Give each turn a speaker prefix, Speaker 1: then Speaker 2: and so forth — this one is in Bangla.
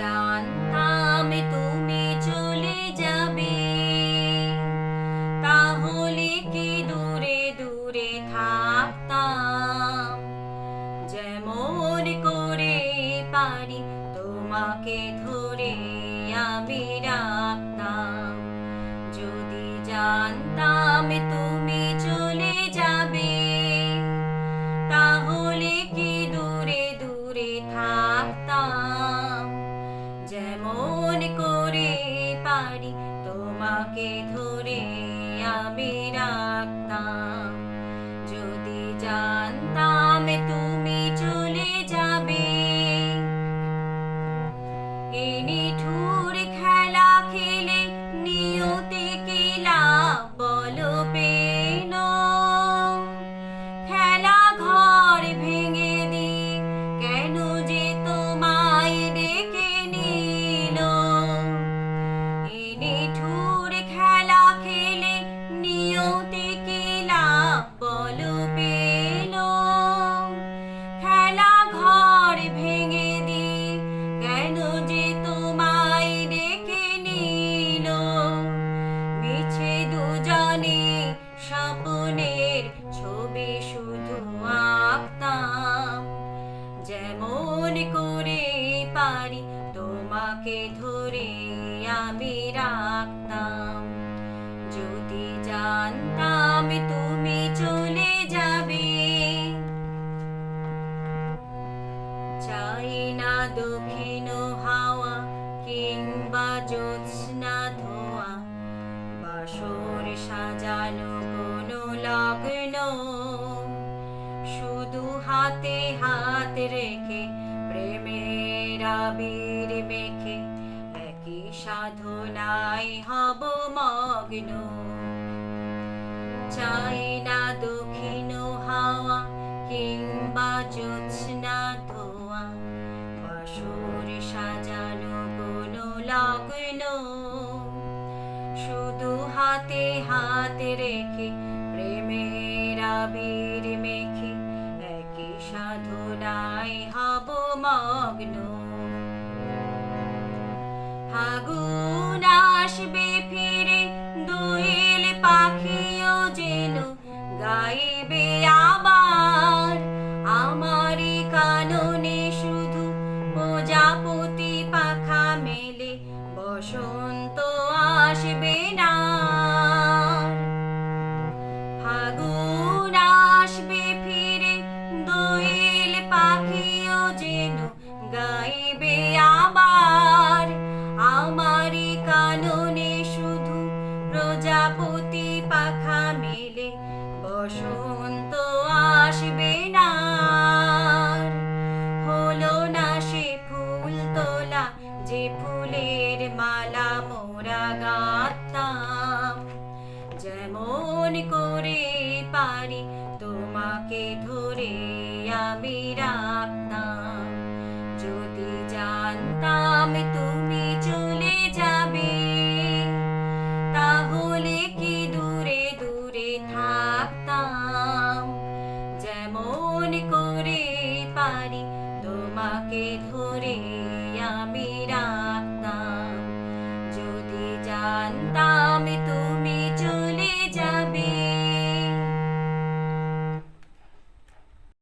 Speaker 1: জানতাম তুমি চলে যাবে, তাহলে কি দূরে দূরে থাকতাম। যেমন করে পারি তোমাকে ধরে আমি রাখতাম। যদি জানতাম তুমি চলে যাবে, তাহলে কি দূরে দূরে থাকতাম। যেমন করে পারি তোমাকে ধরে আমি রাখতাম। যদি জানতাম তুমি চলে যাবে, এই নিঠুর খেলা খেলে নিয়তি কি লাভ বলো পেল। খেলা ঘর ভেঙে দি কেন যে তোমায় ডেকে নিল। এই নিঠুর খেলা খেলে নিয়তি কি লাভ বলো পেল। খেলা ঘর ভেঙে দি কেন যে তোমায় ডেকে নিল। মিছে দুজনে স্বপ্নের ছবি শুধু আঁকতাম। যেমন করে পারি তোমাকে ধরে আমি রাখতাম। যদি জানতাম তুমি চলে যাবে, চাই না দক্ষিণ হাওয়া কিংবা জ্যোৎস্না ধোয়া, বাসর সাজানো কোনো লগ্ন। শুধু হাতে হাত রেখে প্রেমের আবির মেখে একই সাধনায় হব মগ্ন। চাই না দক্ষিণ হাওয়া কিংবা জ্যোৎস্না ধোয়া, বাসর সাজানো কোনো লগ্ন। শুধু হাতে হাত রেখে প্রেমের আবির মেখে একই সাধনায় হব মগ্ন। ফাগুন আসবে ফিরে দোয়েল পাখিও যেন গাইবে আবার। আমারই কাননে শুধু প্রজাপতি পাখা মেলে বসন্ত আসবে না। ফাগুন আসবে ফিরে দোয়েল পাখিও যেন গাইবে আবার। আমারই কাননে শুধু প্রজাপতি পাখা মেলে বসন্ত আসবে না। হলো না সে ফুল তোলা যে ফুলের মালা মোরা গাঁথতাম। যেমন করে পারি তোমাকে ধরে আমি রাখতাম। যদি জানতাম তুমি চলে যাবে, তাহলে কি দূরে দূরে থাকতাম। যেমন করে পারি তোমাকে ধরে আমি রাখতাম। যদি জানতাম